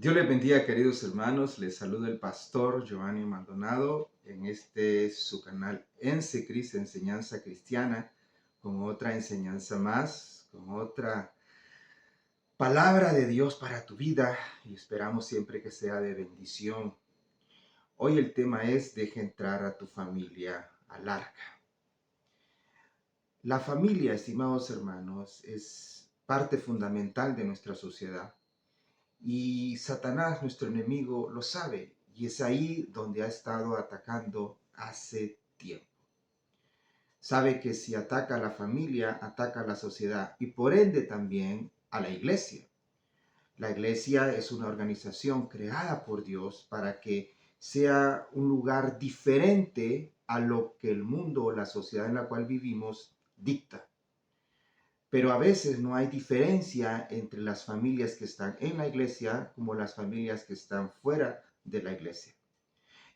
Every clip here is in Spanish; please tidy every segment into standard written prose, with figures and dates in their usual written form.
Dios les bendiga, queridos hermanos. Les saluda el pastor Giovanni Maldonado en su canal Cris, Enseñanza Cristiana, con otra enseñanza más, con otra palabra de Dios para tu vida y esperamos siempre que sea de bendición. Hoy el tema es: deja entrar a tu familia al arca. La familia, estimados hermanos, es parte fundamental de nuestra sociedad. Y Satanás, nuestro enemigo, lo sabe, y es ahí donde ha estado atacando hace tiempo. Sabe que si ataca a la familia, ataca a la sociedad y por ende también a la iglesia. La iglesia es una organización creada por Dios para que sea un lugar diferente a lo que el mundo o la sociedad en la cual vivimos dicta. Pero a veces no hay diferencia entre las familias que están en la iglesia como las familias que están fuera de la iglesia.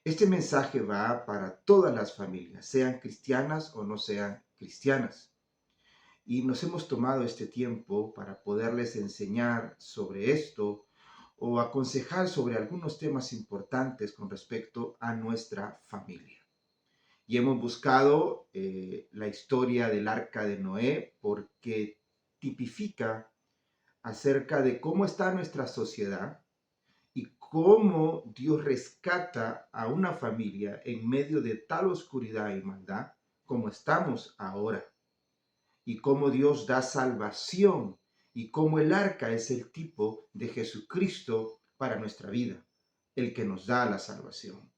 Este mensaje va para todas las familias, sean cristianas o no sean cristianas. Y nos hemos tomado este tiempo para poderles enseñar sobre esto o aconsejar sobre algunos temas importantes con respecto a nuestra familia. Y hemos buscado la historia del arca de Noé porque tipifica acerca de cómo está nuestra sociedad y cómo Dios rescata a una familia en medio de tal oscuridad y maldad como estamos ahora. Y cómo Dios da salvación y cómo el arca es el tipo de Jesucristo para nuestra vida, el que nos da la salvación.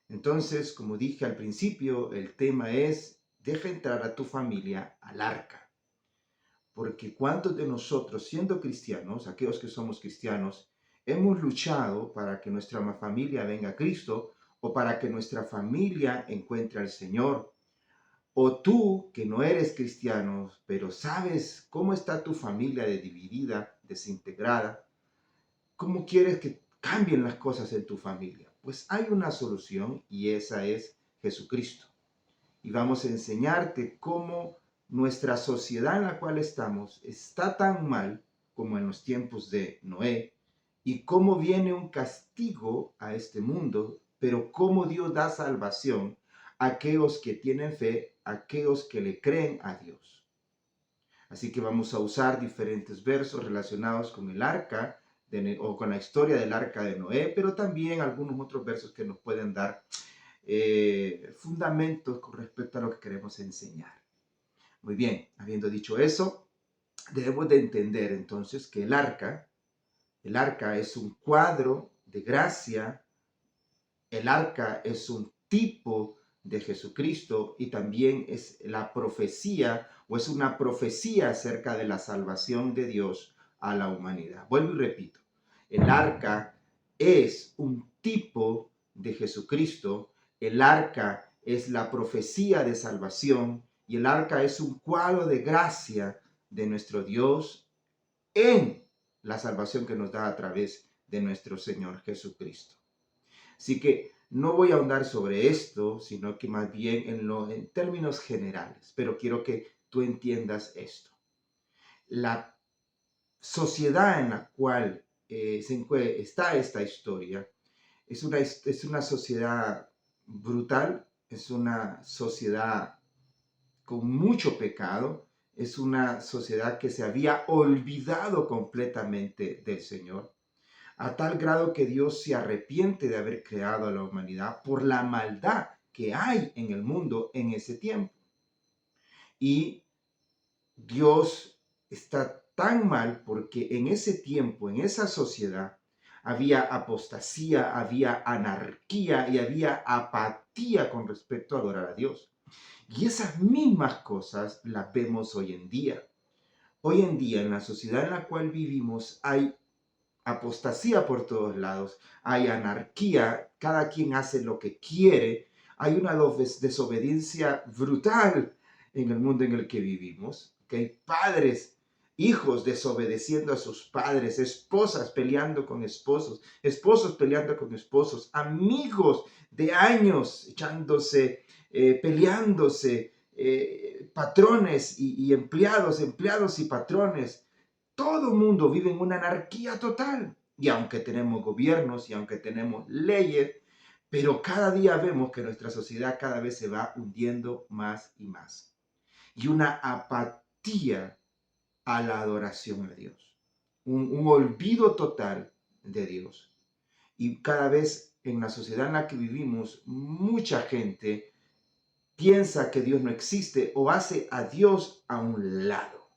Entonces, como dije al principio, el tema es: deja entrar a tu familia al arca. Porque ¿cuántos de nosotros, siendo cristianos, aquellos que somos cristianos, hemos luchado para que nuestra familia venga a Cristo o para que nuestra familia encuentre al Señor? O tú, que no eres cristiano, pero sabes cómo está tu familia dividida, desintegrada, ¿cómo quieres que cambien las cosas en tu familia? Pues hay una solución y esa es Jesucristo. Y vamos a enseñarte cómo nuestra sociedad en la cual estamos está tan mal como en los tiempos de Noé y cómo viene un castigo a este mundo, pero cómo Dios da salvación a aquellos que tienen fe, a aquellos que le creen a Dios. Así que vamos a usar diferentes versos relacionados con el arca o con la historia del arca de Noé, pero también algunos otros versos que nos pueden dar fundamentos con respecto a lo que queremos enseñar. Muy bien, habiendo dicho eso, debemos de entender entonces que el arca es un cuadro de gracia, el arca es un tipo de Jesucristo y también es la profecía o es una profecía acerca de la salvación de Dios a la humanidad. Vuelvo y repito, el arca es un tipo de Jesucristo, el arca es la profecía de salvación y el arca es un cuadro de gracia de nuestro Dios en la salvación que nos da a través de nuestro Señor Jesucristo. Así que no voy a ahondar sobre esto, sino que más bien en términos generales, pero quiero que tú entiendas esto. La sociedad en la cual está esta historia es una sociedad brutal, es una sociedad con mucho pecado, es una sociedad que se había olvidado completamente del Señor, a tal grado que Dios se arrepiente de haber creado a la humanidad por la maldad que hay en el mundo en ese tiempo. Y Dios está tan mal porque en ese tiempo, en esa sociedad, había apostasía, había anarquía y había apatía con respecto a adorar a Dios. Y esas mismas cosas las vemos hoy en día. Hoy en día, en la sociedad en la cual vivimos, hay apostasía por todos lados, hay anarquía, cada quien hace lo que quiere, hay una desobediencia brutal en el mundo en el que vivimos, ¿okay? Padres, hijos desobedeciendo a sus padres, esposas peleando con esposos, esposos peleando con esposos, amigos de años echándose, peleándose, patrones y empleados, empleados y patrones. Todo el mundo vive en una anarquía total. y aunque tenemos gobiernos y aunque tenemos leyes, pero cada día vemos que nuestra sociedad cada vez se va hundiendo más y más. Y una apatía a la adoración a Dios. Un olvido total de Dios. Y cada vez en la sociedad en la que vivimos, mucha gente piensa que Dios no existe o hace a Dios a un lado,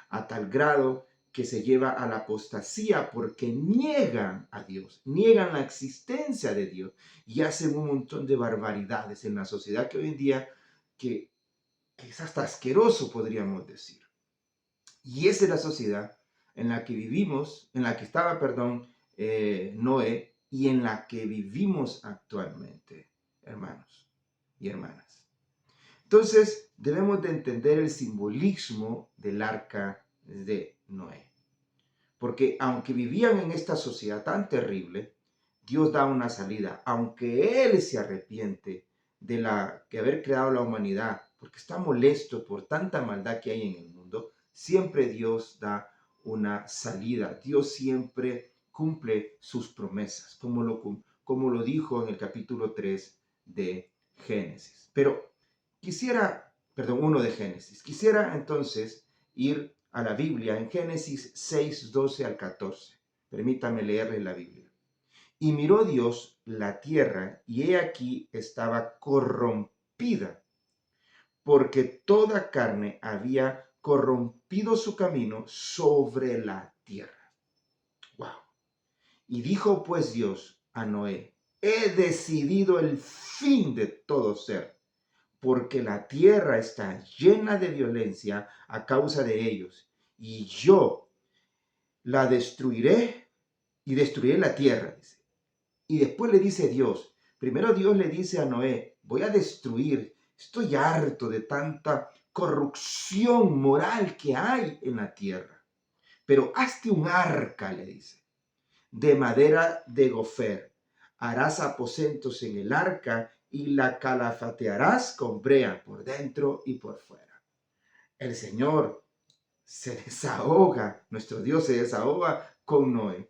a tal grado que se lleva a la apostasía porque niegan a Dios, niegan la existencia de Dios y hacen un montón de barbaridades en la sociedad que hoy en día que es hasta asqueroso, podríamos decir. Y esa es la sociedad en la que vivimos, en la que estaba, perdón, Noé, y en la que vivimos actualmente, hermanos y hermanas. Entonces, debemos de entender el simbolismo del arca de Noé. Porque aunque vivían en esta sociedad tan terrible, Dios da una salida. Aunque Él se arrepiente de haber creado la humanidad, porque está molesto por tanta maldad que hay en el mundo, siempre Dios da una salida. Dios siempre cumple sus promesas, como lo dijo en el capítulo 3 de Génesis. Pero uno de Génesis. Quisiera entonces ir a la Biblia en Génesis 6, 12 al 14. Permítame leerle la Biblia. Y miró Dios la tierra, y he aquí estaba corrompida, porque toda carne había corrompido su camino sobre la tierra. Wow. Y dijo pues Dios a Noé: he decidido el fin de todo ser, porque la tierra está llena de violencia a causa de ellos, y yo la destruiré y destruiré la tierra, dice. Y después le dice Dios, primero Dios le dice a Noé: voy a destruir, estoy harto de tanta corrupción moral que hay en la tierra, pero hazte un arca, le dice, de madera de gofer. Harás aposentos en el arca y la calafatearás con brea por dentro y por fuera. El Señor se desahoga, nuestro Dios se desahoga con Noé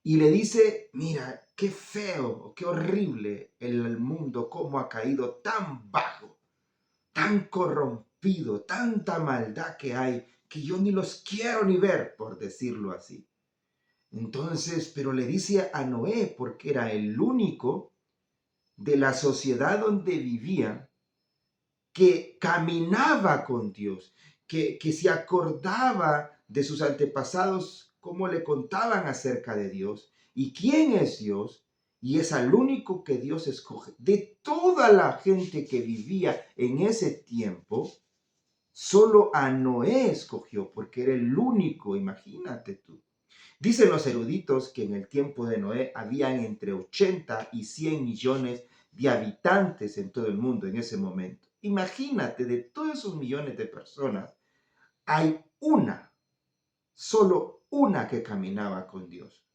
y le dice: mira, qué feo, qué horrible el mundo, cómo ha caído tan bajo, tan corrompido, tanta maldad que hay, que yo ni los quiero ni ver, por decirlo así. Entonces, pero le dice a Noé, porque era el único de la sociedad donde vivía, que caminaba con Dios, que se acordaba de sus antepasados, cómo le contaban acerca de Dios y quién es Dios, y es al único que Dios escoge. De toda la gente que vivía en ese tiempo, solo a Noé escogió, porque era el único, imagínate tú. Dicen los eruditos que en el tiempo de Noé habían entre 80 y 100 millones de habitantes en todo el mundo en ese momento. Imagínate, de todos esos millones de personas, hay solo una que caminaba con Dios.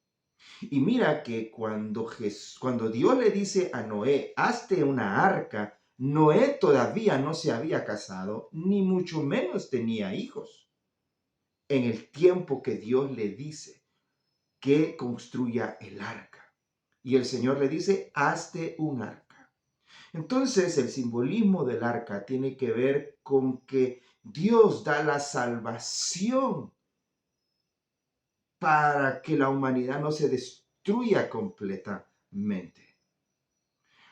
Y mira que cuando Dios le dice a Noé: hazte una arca, Noé todavía no se había casado, ni mucho menos tenía hijos. En el tiempo que Dios le dice que construya el arca. Y el Señor le dice: hazte un arca. Entonces el simbolismo del arca tiene que ver con que Dios da la salvación para que la humanidad no se destruya completamente.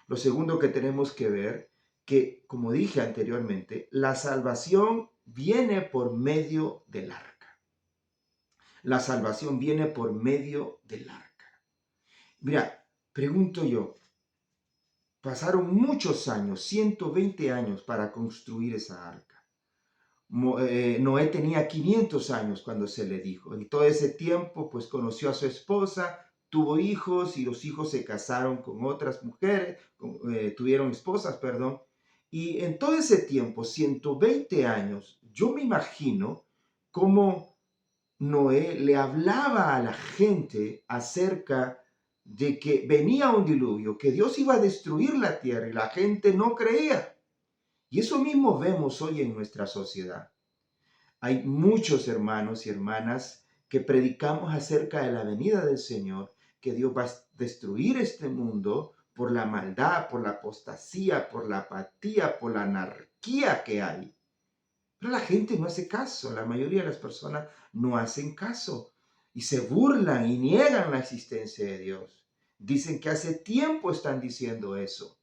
Lo segundo que tenemos que ver, que como dije anteriormente, la salvación viene por medio del arca. La salvación viene por medio del arca. Mira, pregunto yo, pasaron muchos años, 120 años para construir esa arca. Noé tenía 500 años cuando se le dijo. En todo ese tiempo, pues conoció a su esposa, tuvo hijos y los hijos se casaron con otras mujeres, tuvieron esposas, perdón. Y en todo ese tiempo, 120 años, yo me imagino cómo Noé le hablaba a la gente acerca de que venía un diluvio, que Dios iba a destruir la tierra y la gente no creía. Y eso mismo vemos hoy en nuestra sociedad. Hay muchos hermanos y hermanas que predicamos acerca de la venida del Señor, que Dios va a destruir este mundo por la maldad, por la apostasía, por la apatía, por la anarquía que hay. Pero la gente no hace caso, la mayoría de las personas no hacen caso y se burlan y niegan la existencia de Dios. Dicen que hace tiempo están diciendo eso.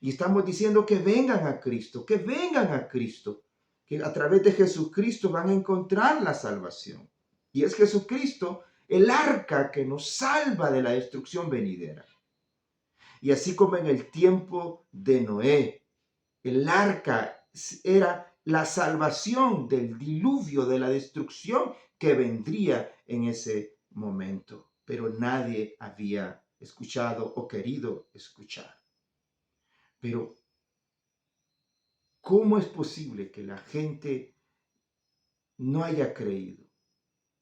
Y estamos diciendo que vengan a Cristo, que vengan a Cristo, que a través de Jesucristo van a encontrar la salvación. Y es Jesucristo el arca que nos salva de la destrucción venidera. Y así como en el tiempo de Noé, el arca era la salvación del diluvio, de la destrucción que vendría en ese momento. Pero nadie había escuchado o querido escuchar. Pero, ¿cómo es posible que la gente no haya creído?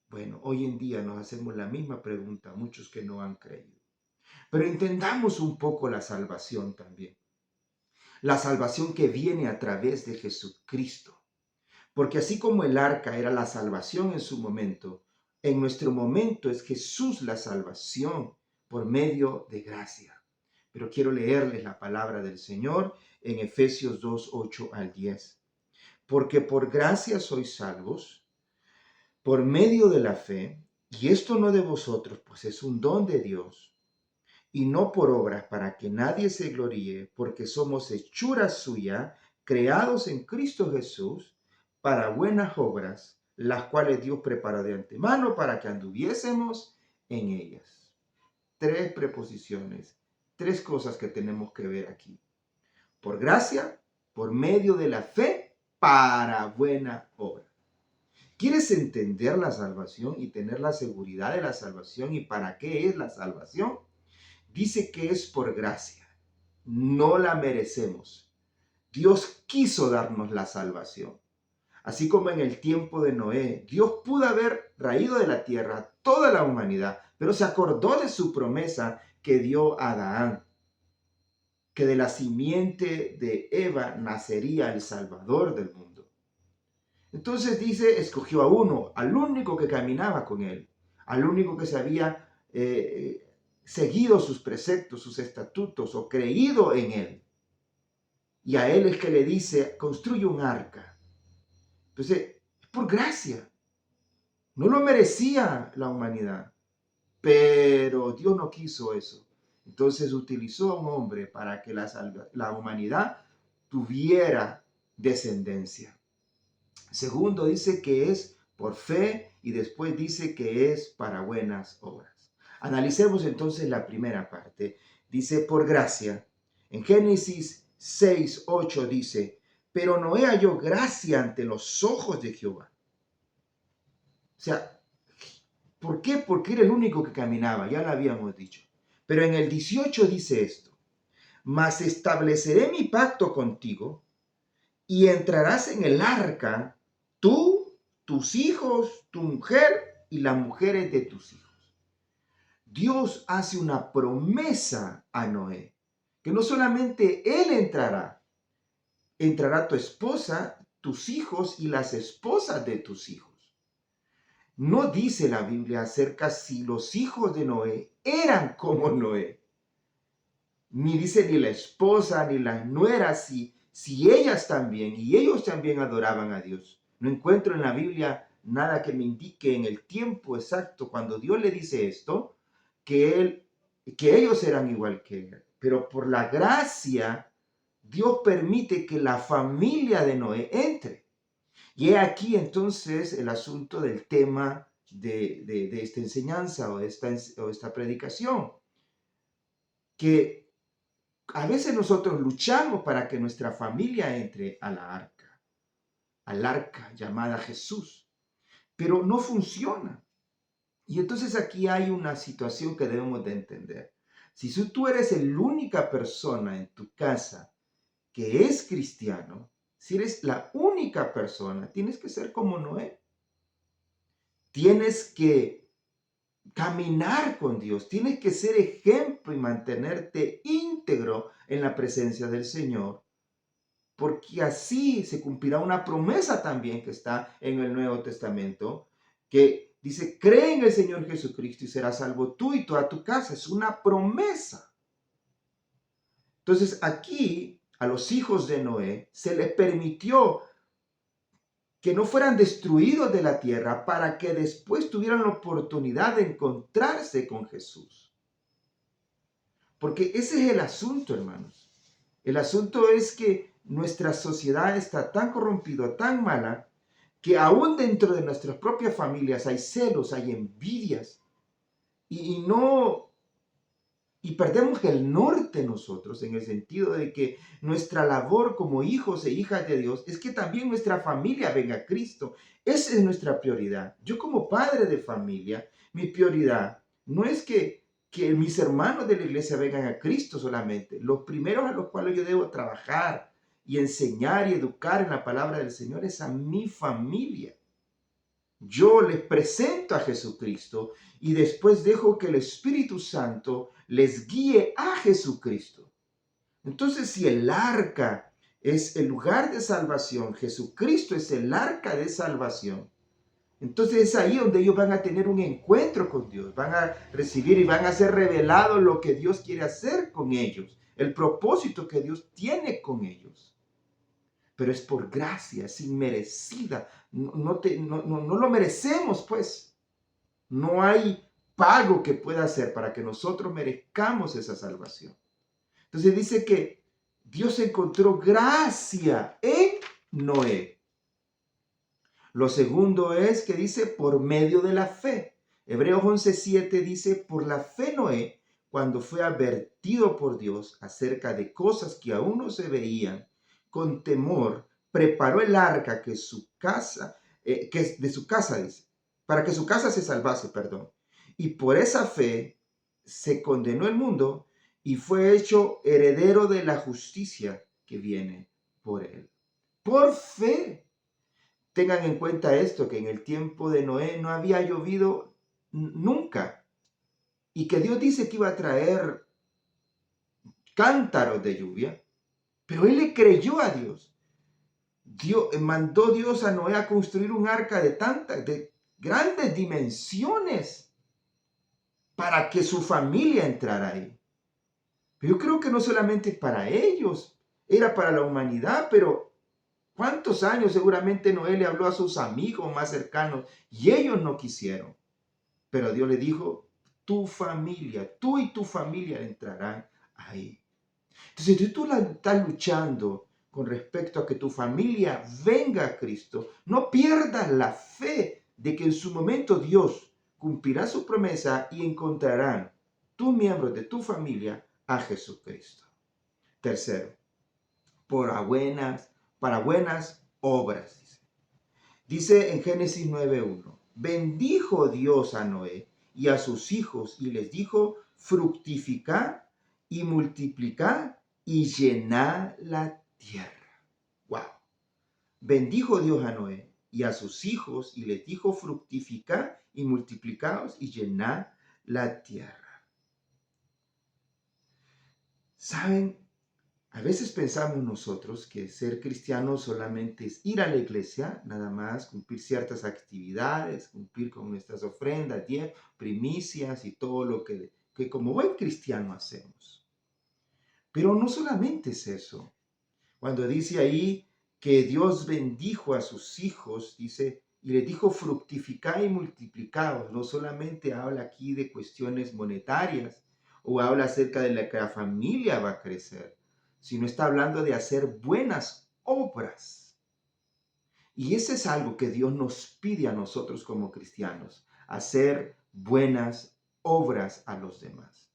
Bueno, hoy en día nos hacemos la misma pregunta, muchos que no han creído. Pero entendamos un poco la salvación también. La salvación que viene a través de Jesucristo. Porque así como el arca era la salvación en su momento, en nuestro momento es Jesús la salvación por medio de gracia. Pero quiero leerles la palabra del Señor en Efesios 2, 8 al 10. Porque por gracia sois salvos, por medio de la fe, y esto no de vosotros, pues es un don de Dios, y no por obras para que nadie se gloríe, porque somos hechura suya, creados en Cristo Jesús, para buenas obras, las cuales Dios preparó de antemano para que anduviésemos en ellas. Tres preposiciones, tres cosas que tenemos que ver aquí. Por gracia, por medio de la fe, para buena obra. ¿Quieres entender la salvación y tener la seguridad de la salvación y para qué es la salvación? Dice que es por gracia, no la merecemos. Dios quiso darnos la salvación. Así como en el tiempo de Noé, Dios pudo haber raído de la tierra toda la humanidad, pero se acordó de su promesa que dio a Adán, que de la simiente de Eva nacería el Salvador del mundo. Entonces dice, escogió a uno, al único que caminaba con él, al único que se había seguido sus preceptos, sus estatutos o creído en él. Y a él es que le dice, construye un arca. Entonces, es por gracia. No lo merecía la humanidad, pero Dios no quiso eso. Entonces utilizó a un hombre para que la humanidad tuviera descendencia. Segundo, dice que es por fe y después dice que es para buenas obras. Analicemos entonces la primera parte. Dice por gracia. En Génesis 6, 8 dice, pero Noé halló gracia ante los ojos de Jehová. O sea, ¿por qué? Porque era el único que caminaba, ya lo habíamos dicho. Pero en el 18 dice esto, mas estableceré mi pacto contigo y entrarás en el arca, tú, tus hijos, tu mujer y las mujeres de tus hijos. Dios hace una promesa a Noé, que no solamente él entrará tu esposa, tus hijos y las esposas de tus hijos. No dice la Biblia acerca si los hijos de Noé eran como Noé. Ni dice ni la esposa ni las nueras si ellas también y ellos también adoraban a Dios. No encuentro en la Biblia nada que me indique en el tiempo exacto cuando Dios le dice esto, que ellos eran igual que él. Pero por la gracia, Dios permite que la familia de Noé entre. Y he aquí entonces el asunto del tema de esta enseñanza o esta predicación, que a veces nosotros luchamos para que nuestra familia entre a al arca llamada Jesús, pero no funciona. Y entonces aquí hay una situación que debemos de entender. Si tú eres la única persona en tu casa que es cristiano, si eres la única persona, tienes que ser como Noé. Tienes que caminar con Dios, tienes que ser ejemplo y mantenerte íntegro en la presencia del Señor, porque así se cumplirá una promesa también que está en el Nuevo Testamento, que Dice, cree en el Señor Jesucristo y serás salvo tú y toda tu casa. Es una promesa. Entonces aquí a los hijos de Noé se les permitió que no fueran destruidos de la tierra para que después tuvieran la oportunidad de encontrarse con Jesús. Porque ese es el asunto, hermanos. El asunto es que nuestra sociedad está tan corrompida, tan mala, que aún dentro de nuestras propias familias hay celos, hay envidias, y perdemos el norte nosotros en el sentido de que nuestra labor como hijos e hijas de Dios es que también nuestra familia venga a Cristo. Esa es nuestra prioridad. Yo como padre de familia, mi prioridad no es que mis hermanos de la iglesia vengan a Cristo solamente. Los primeros a los cuales yo debo trabajar y enseñar y educar en la palabra del Señor es a mi familia. Yo les presento a Jesucristo y después dejo que el Espíritu Santo les guíe a Jesucristo. Entonces, si el arca es el lugar de salvación, Jesucristo es el arca de salvación, entonces es ahí donde ellos van a tener un encuentro con Dios, van a recibir y van a ser revelados lo que Dios quiere hacer con ellos, el propósito que Dios tiene con ellos. Pero es por gracia, es inmerecida. No lo merecemos, pues. No hay pago que pueda hacer para que nosotros merezcamos esa salvación. Entonces dice que Dios encontró gracia en Noé. Lo segundo es que dice por medio de la fe. Hebreos 11:7 dice, por la fe Noé, cuando fue advertido por Dios acerca de cosas que aún no se veían, con temor, preparó el arca que de su casa, dice, para que su casa se salvase, perdón. Y por esa fe se condenó el mundo y fue hecho heredero de la justicia que viene por él. Por fe. Tengan en cuenta esto, que en el tiempo de Noé no había llovido nunca y que Dios dice que iba a traer cántaros de lluvia, pero él le creyó a Dios. Mandó Dios a Noé a construir un arca de grandes dimensiones para que su familia entrara ahí. Pero yo creo que no solamente para ellos, era para la humanidad, pero ¿cuántos años seguramente Noé le habló a sus amigos más cercanos y ellos no quisieron? Pero Dios le dijo, tu familia, tú y tu familia entrarán ahí. Entonces, si tú estás luchando con respecto a que tu familia venga a Cristo, no pierdas la fe de que en su momento Dios cumplirá su promesa y encontrarán tus miembros de tu familia a Jesucristo. Tercero, para buenas obras. Dice en Génesis 9:1, bendijo Dios a Noé y a sus hijos y les dijo, fructificad y multiplicad y llenad la tierra. Wow. Bendijo Dios a Noé y a sus hijos y les dijo, fructificad y multiplicaos y llenad la tierra. ¿Saben? A veces pensamos nosotros que ser cristiano solamente es ir a la iglesia, nada más, cumplir ciertas actividades, cumplir con nuestras ofrendas, primicias y todo lo que como buen cristiano hacemos. Pero no solamente es eso. Cuando dice ahí que Dios bendijo a sus hijos, dice, y les dijo fructificad y multiplicaos, no solamente habla aquí de cuestiones monetarias o habla acerca de la que la familia va a crecer, sino está hablando de hacer buenas obras. Y eso es algo que Dios nos pide a nosotros como cristianos, hacer buenas obras a los demás.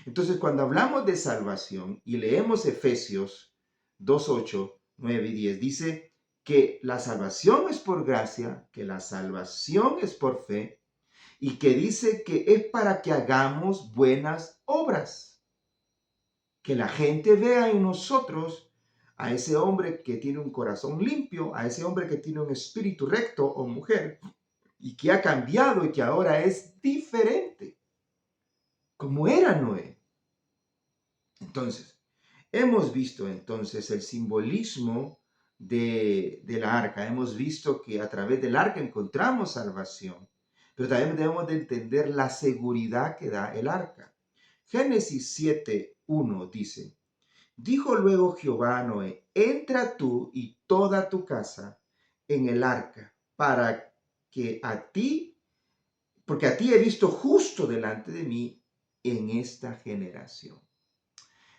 Entonces, cuando hablamos de salvación y leemos Efesios 2:8, 9 y 10, dice que la salvación es por gracia, que la salvación es por fe y que dice que es para que hagamos buenas obras. Que la gente vea en nosotros a ese hombre que tiene un corazón limpio, a ese hombre que tiene un espíritu recto o mujer y que ha cambiado y que ahora es diferente, como era Noé. Entonces, hemos visto entonces el simbolismo de la arca. Hemos visto que a través del arca encontramos salvación. Pero también debemos de entender la seguridad que da el arca. Génesis 7:1 dice, dijo luego Jehová a Noé, entra tú y toda tu casa en el arca, para que a ti, porque a ti he visto justo delante de mí en esta generación.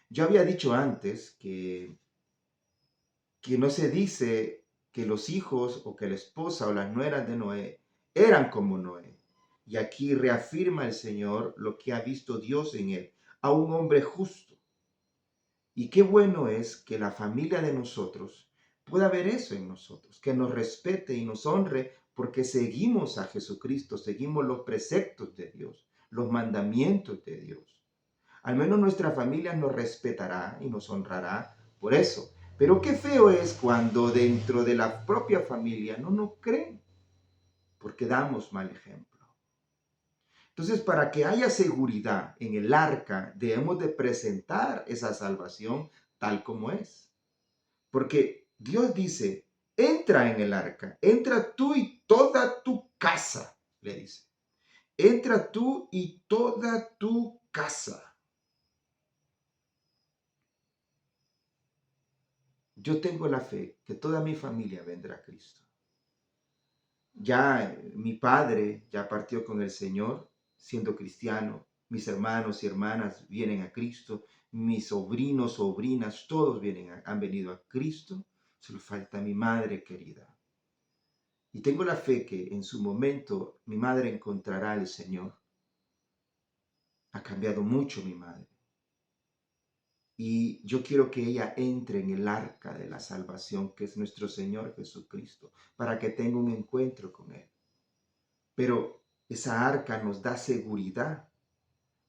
Yo había dicho antes que no se dice que los hijos o que la esposa o las nueras de Noé eran como Noé. Y aquí reafirma el Señor lo que ha visto Dios en él, a un hombre justo. Y qué bueno es que la familia de nosotros pueda ver eso en nosotros, que nos respete y nos honre porque seguimos a Jesucristo, seguimos los preceptos de Dios, los mandamientos de Dios. Al menos nuestra familia nos respetará y nos honrará por eso. Pero qué feo es cuando dentro de la propia familia no nos creen, porque damos mal ejemplo. Entonces, para que haya seguridad en el arca, debemos de presentar esa salvación tal como es. Porque Dios dice, entra en el arca, entra tú y toda tu casa, le dice. Entra tú y toda tu casa. Yo tengo la fe que toda mi familia vendrá a Cristo. Ya mi padre ya partió con el Señor siendo cristiano. Mis hermanos y hermanas vienen a Cristo. Mis sobrinos, sobrinas, todos han venido a Cristo. Solo falta mi madre querida. Y tengo la fe que en su momento mi madre encontrará al Señor. Ha cambiado mucho mi madre. Y yo quiero que ella entre en el arca de la salvación, que es nuestro Señor Jesucristo, para que tenga un encuentro con Él. Pero esa arca nos da seguridad,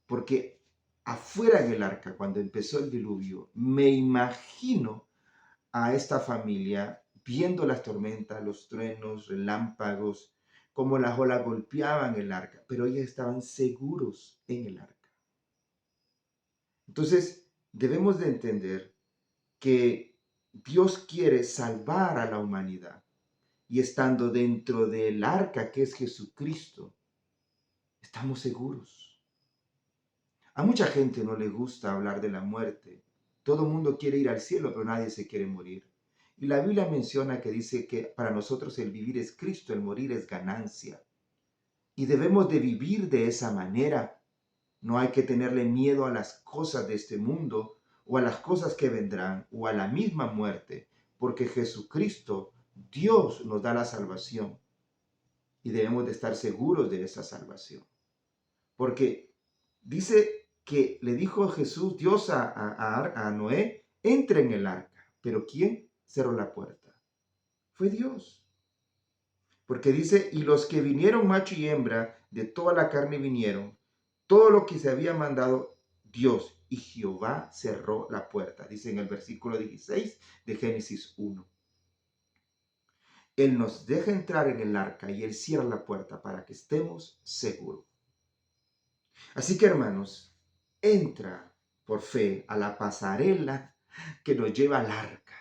porque afuera en el arca, cuando empezó el diluvio, me imagino a esta familia viendo las tormentas, los truenos, relámpagos, cómo las olas golpeaban el arca, pero ellos estaban seguros en el arca. Entonces, debemos de entender que Dios quiere salvar a la humanidad y estando dentro del arca que es Jesucristo, estamos seguros. A mucha gente no le gusta hablar de la muerte. Todo el mundo quiere ir al cielo, pero nadie se quiere morir. Y la Biblia menciona que dice que para nosotros el vivir es Cristo, el morir es ganancia. Y debemos de vivir de esa manera. No hay que tenerle miedo a las cosas de este mundo o a las cosas que vendrán o a la misma muerte, porque Jesucristo, Dios nos da la salvación y debemos de estar seguros de esa salvación. Porque dice que le dijo Jesús, Dios a Noé, entra en el arca. Pero ¿quién cerró la puerta? Fue Dios. Porque dice, y los que vinieron macho y hembra, de toda la carne vinieron, todo lo que se había mandado Dios, y Jehová cerró la puerta. Dice en el versículo 16 de Génesis 1. Él nos deja entrar en el arca y Él cierra la puerta para que estemos seguros. Así que hermanos, entra por fe a la pasarela que nos lleva al arca.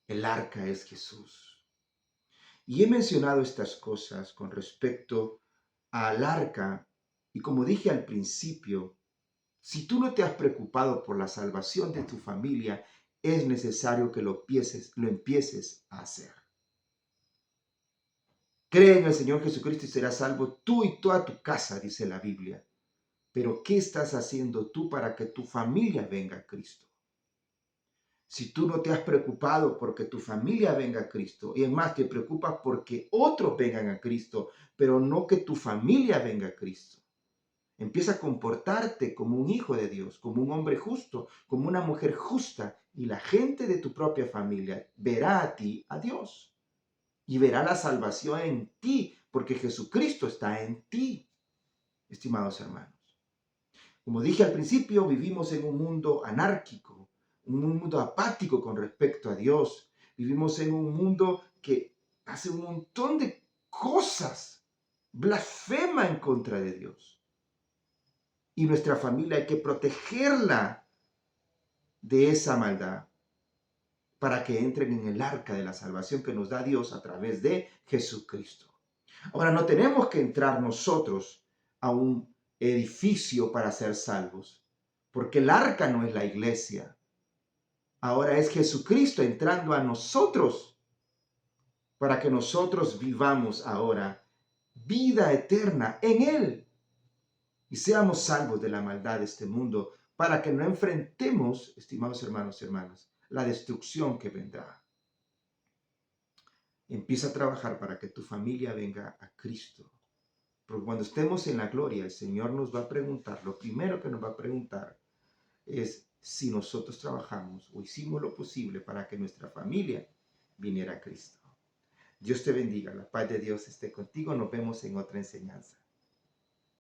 El arca es Jesús. Y he mencionado estas cosas con respecto al arca. Y como dije al principio, si tú no te has preocupado por la salvación de tu familia, es necesario que lo empieces a hacer. Cree en el Señor Jesucristo y serás salvo tú y toda tu casa, dice la Biblia. Pero ¿qué estás haciendo tú para que tu familia venga a Cristo? Si tú no te has preocupado porque tu familia venga a Cristo, y es más, te preocupas porque otros vengan a Cristo, pero no que tu familia venga a Cristo. Empieza a comportarte como un hijo de Dios, como un hombre justo, como una mujer justa, y la gente de tu propia familia verá a ti, a Dios, y verá la salvación en ti, porque Jesucristo está en ti, estimados hermanos. Como dije al principio, vivimos en un mundo anárquico, un mundo apático con respecto a Dios. Vivimos en un mundo que hace un montón de cosas, blasfema en contra de Dios. Y nuestra familia hay que protegerla de esa maldad para que entren en el arca de la salvación que nos da Dios a través de Jesucristo. Ahora, no tenemos que entrar nosotros a un edificio para ser salvos, porque el arca no es la iglesia. Ahora es Jesucristo entrando a nosotros para que nosotros vivamos ahora vida eterna en Él y seamos salvos de la maldad de este mundo para que no enfrentemos, estimados hermanos y hermanas, la destrucción que vendrá. Empieza a trabajar para que tu familia venga a Cristo. Porque cuando estemos en la gloria, el Señor nos va a preguntar, lo primero que nos va a preguntar es si nosotros trabajamos o hicimos lo posible para que nuestra familia viniera a Cristo. Dios te bendiga, la paz de Dios esté contigo, nos vemos en otra enseñanza.